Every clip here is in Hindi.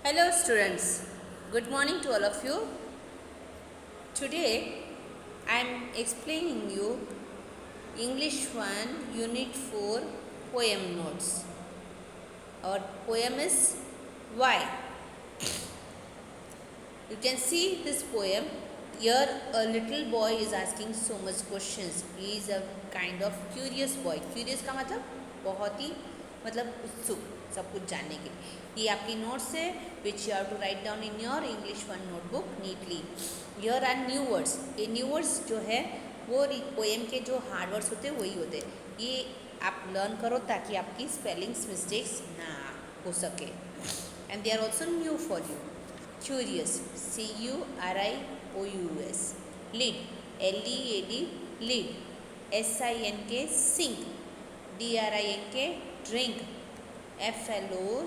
Hello students, good morning to all of you. Today I am explaining you English 1 Unit 4 poem notes. Our poem is Why. You can see this poem. Here a little boy is asking so much questions. He is a kind of curious boy. Curious का मतलब बहुत ही उत्सुक सब कुछ जानने के लिए. ये आपकी नोट्स है which you have to write down in your English 1 notebook neatly. Here are new words. ये न्यू वर्ड्स जो है वो पोएम के जो हार्ड वर्ड्स होते हैं वही होते हैं. ये आप लर्न करो ताकि आपकी स्पेलिंग्स मिस्टेक्स ना हो सके. And they are also new for you. Curious, CURIOUS. Lead, LEAD, lead. SINK, sink. DRINK, drink. FLOWER,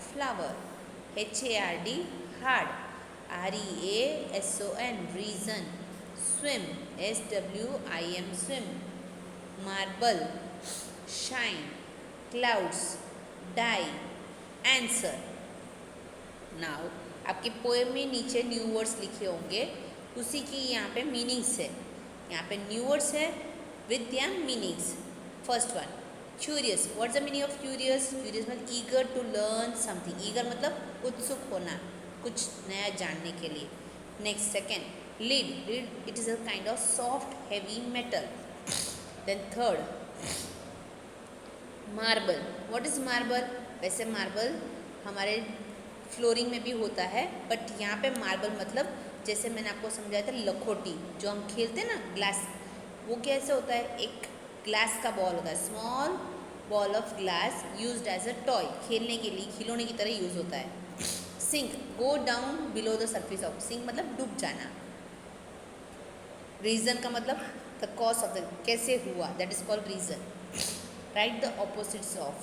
flower. HARD, hard. REASON, reason. Swim, SWIM, swim. Marble, shine. Clouds, die. Answer. Now आपके पोएम में नीचे न्यू वर्ड्स लिखे होंगे, उसी की यहाँ पे मीनिंग्स है. यहाँ पे न्यू वर्ड्स है with their meanings. First one, curious. What's the meaning of curious? Curious मतलब eager to learn something. Eager मतलब उत्सुक होना, कुछ नया जानने के लिए. Next second, lead. Lead it is a kind of soft heavy metal. Then third, marble. What is marble? वैसे मार्बल हमारे फ्लोरिंग में भी होता है, बट यहाँ पे मार्बल मतलब जैसे मैंने आपको समझाया था लखोटी जो हम खेलते हैं ना, ग्लास. वो कैसे होता है? एक ग्लास का बॉल होता है, small ball of glass used as a toy. खेलने के लिए, खिलौने की तरह यूज़ होता है. Sink, go down below the surface of. Sink मतलब डूब जाना. रीज़न का मतलब द कॉज ऑफ द, कैसे हुआ, that is called reason. Right the opposites of.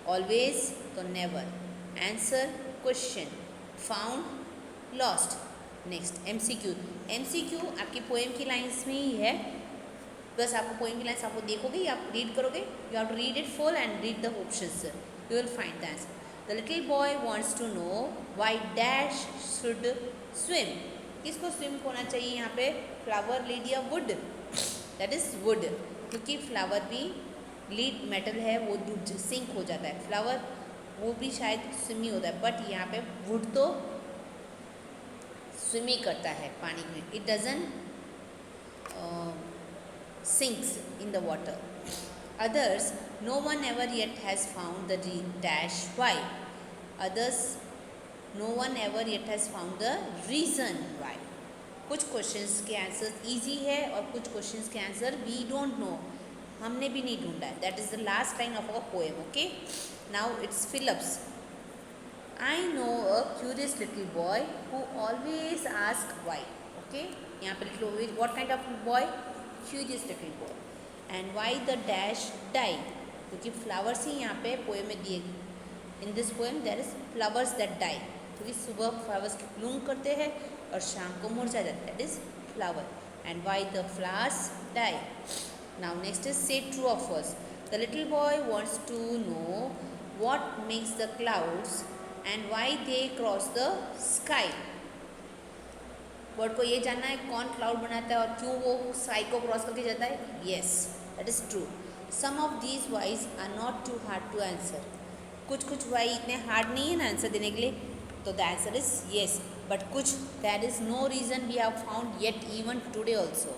Always तो never. Answer question. Found, lost. Next MCQ. MCQ आपकी पोएम की लाइन्स में ही है. बस आपको पोएम की लाइन्स आपको देखोगे या आप रीड करोगे. You have to read it full and read the options. You will find the answer. The little boy wants to know why dash should swim. किसको स्विम होना चाहिए यहाँ पे? फ्लावर, लीड या वुड? दैट इज वुड, क्योंकि फ्लावर भी लीड मेटल है, वो डूब सिंक हो जाता है. फ्लावर वो भी शायद स्विमी होता है, बट यहाँ पे वुड तो स्विमी करता है पानी में. It doesn't sinks in the water. Others, no one ever yet has found the dash why. Others, no one ever yet has found the reason why. कुछ क्वेश्चंस के आंसर इजी है और कुछ क्वेश्चंस के आंसर वी डोंट नो, हमने भी नहीं ढूंढा है. That is the last line of our poem. Okay, now it's fill-ups. I know a curious little boy who always asks why. Okay, यहाँ पे लिख लो what kind of boy? Curious little boy. And why the dash die? क्योंकि फ्लावर्स ही यहाँ पे पोएम में दिए. In this poem there is flowers that die. क्योंकि सुबह फ्लावर्स ब्लूम करते हैं और शाम को मुरझा जाता है. That is flower. And why the flowers die. Now next is से ट्रू और false. The little boy wants to know what makes the clouds and why they cross the sky. Word को ये जानना है कौन क्लाउड बनाता है और क्यों वो स्काई को क्रॉस करके जाता है. Yes, that is true. Some of these whys are not too hard to answer. कुछ वाई इतने हार्ड नहीं है ना आंसर देने के लिए, तो the answer is yes. But कुछ that is no reason we have found yet even today also.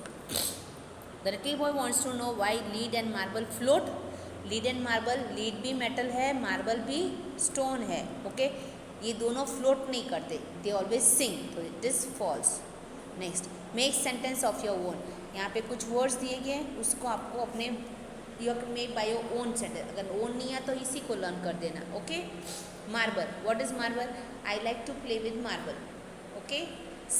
The little boy wants to know why lead and marble float. Lead and marble, lead भी मेटल है, मार्बल भी स्टोन है. ओके, ये दोनों फ्लोट नहीं करते, दे ऑलवेज सिंक, तो it is false. Next, make sentence of your own. यहाँ पे कुछ वर्ड्स दिए गए हैं, उसको आपको अपने you have to make by your own sentence. अगर ओन नहीं है तो इसी को लर्न कर देना. Okay, marble. What is marble? I like to play with marble. Okay,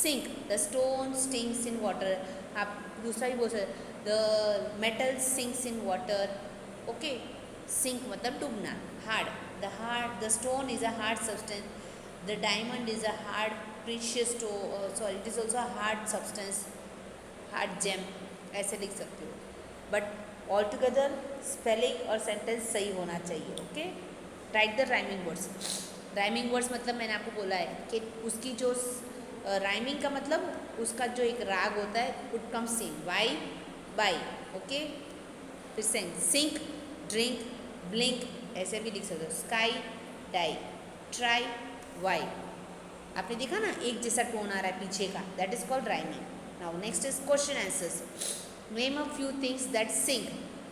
sink, the stone stinks in water. आप दूसरा भी बोल सकते, the metal sinks in water. Okay, sink मतलब डूबना. Hard, the stone is a hard substance. The diamond is a hard precious stone. It is also a hard substance, hard gem. ऐसे लिख सकते हो. बट ऑल टुगेदर स्पेलिंग और सेंटेंस सही होना चाहिए. Okay, right the rhyming words. Rhyming words मतलब मैंने आपको बोला है कि उसकी जो राइमिंग का मतलब उसका जो एक राग होता है उट come same why by. Okay, फिर सिंक, ड्रिंक, ब्लिंक, ऐसे भी लिख सकते हो। Sky, die, try, why. आपने देखा ना एक जैसा टोन आ रहा है पीछे का, that is called rhyming. Now next is question answers. Name a few things that sink.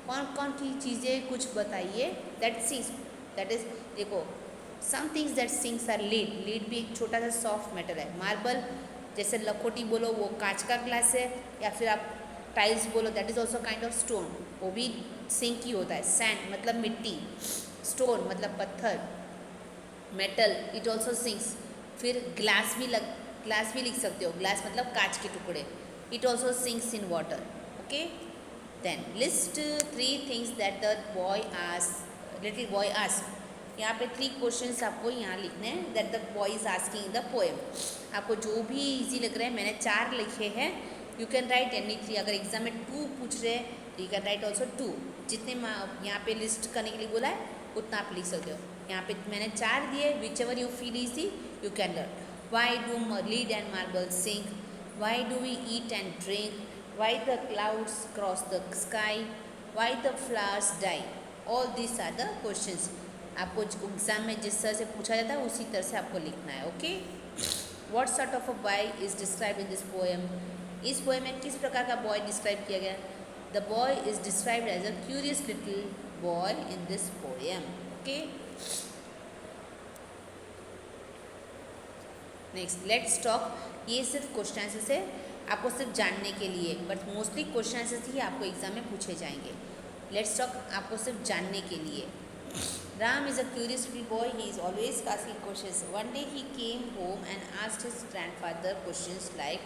कौन कौन की चीज़ें कुछ बताइए दैट सिंक्स। दैट इज देखो, some things that sinks are lead. Lead भी एक छोटा सा सॉफ्ट मेटल है। मार्बल, जैसे लखोटी बोलो वो कांच का ग्लास है, या फिर आप टाइल्स बोलो that is also kind of stone, वो भी सिंक ही होता है। सैंड मतलब मिट्टी, स्टोन मतलब पत्थर, मेटल इट ऑल्सो सिंक्स। फिर ग्लास भी लिख सकते हो, ग्लास मतलब कांच के टुकड़े, it also sinks in water. Okay, then list 3 things that the boy ask, little boy ask. यहाँ पे 3 क्वेश्चंस आपको यहाँ लिखने हैं that the boy is asking in the poem. आपको जो भी इजी लग रहा है, मैंने 4 लिखे हैं, यू कैन राइट एनी 3। अगर एग्जाम में 2 पूछ रहे हैं तो यू कैन राइट ऑल्सो 2। जितने यहाँ पे लिस्ट करने के लिए बोला है उतना आप लिख सकते हो। यहाँ पे मैंने 4 दिए, whichever you feel easy you can learn. Why do lead and marble sink, why do we eat and drink, why the clouds cross the sky, why the flowers die. All this are the questions. आपको एग्जाम में जिस तरह से पूछा जाता है उसी तरह से आपको लिखना है। Okay, what sort of a boy is describe in this poem. इस पोएम में किस प्रकार का बॉय डिस्क्राइब किया गया। The boy is described as a curious little boy in this poem. Okay, next let's talk. ये सिर्फ क्वेश्चन आंसर्स है, आपको सिर्फ जानने के लिए, बट मोस्टली क्वेश्चन आंसर्स ही आपको एग्जाम में पूछे जाएंगे। लेट्स टॉक आपको सिर्फ जानने के लिए। Ram is a curious little boy. He is always asking questions. One day he came home and asked his grandfather questions like,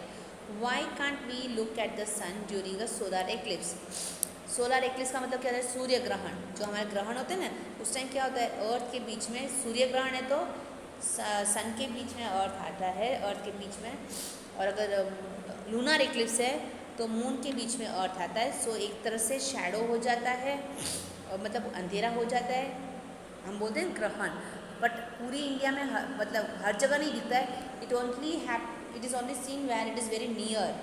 why can't we look at the sun during a solar eclipse? Solar eclipse का मतलब क्या होता है, सूर्य ग्रहण। जो हमारे ग्रहण होते हैं ना, उस टाइम क्या होता है, अर्थ के बीच में सूर्य ग्रहण है तो सन के बीच में अर्थ आता है, अर्थ के बीच में। और अगर लूनर एक्लिप्स है तो मून के बीच में अर्थ आता है। सो एक तरह से शैडो हो जाता है, और मतलब अंधेरा हो जाता है, हम बोलते हैं ग्रहण। बट पूरी इंडिया में मतलब हर जगह नहीं दिखता है। इट इज़ ओनली सीन वैर it is very near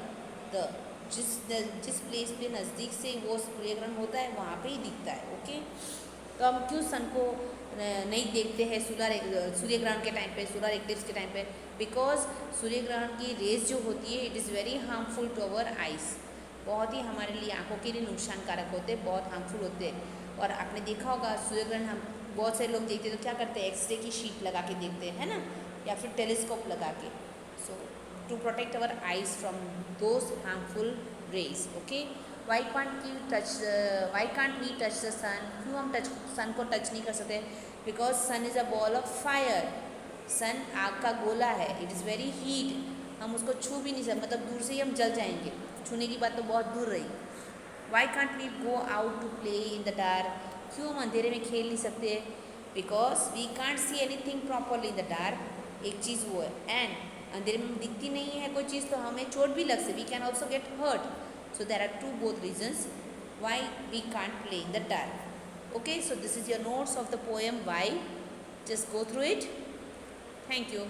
the, जिस प्लेस पे नज़दीक से वो सूर्य ग्रहण होता है वहाँ पे ही दिखता है। ओके, तो हम क्यों सन को नहीं देखते हैं सूर्य ग्रहण के टाइम पे, सोलर एक्लिप्स के टाइम पे? बिकॉज सूर्य ग्रहण की रेज जो होती है it is very harmful to our eyes. बहुत ही हमारे लिए आँखों के लिए नुकसानकारक होते हैं, बहुत हार्मफुल होते हैं। और आपने देखा होगा सूर्य ग्रहण हम बहुत से लोग देखते हैं तो क्या करते हैं, एक्सरे की शीट लगा के देखते हैं, है ना, या फिर टेलीस्कोप लगा के। So to protect our eyes from those harmful rays. Okay, why can't we touch the sun. क्यों हम सन को टच नहीं कर सकते? Because sun is a ball of fire. Sun आग का गोला है, इट इज़ वेरी हीट, हम उसको छू भी नहीं सकते, मतलब दूर से ही हम जल जाएंगे। छूने की बात तो बहुत दूर रही। Why can't we go out to play in the dark. क्यों हम अंधेरे में खेल नहीं सकते? Because we can't see anything properly in the dark. एक चीज़ वो है, एंड अंधेरे में दिखती नहीं है कोई चीज़ तो हमें चोट भी लग सकती, we can also get hurt. So there are both reasons why we can't play in the dark. Okay, so this is your notes of the poem Why. Just go through it. Thank you.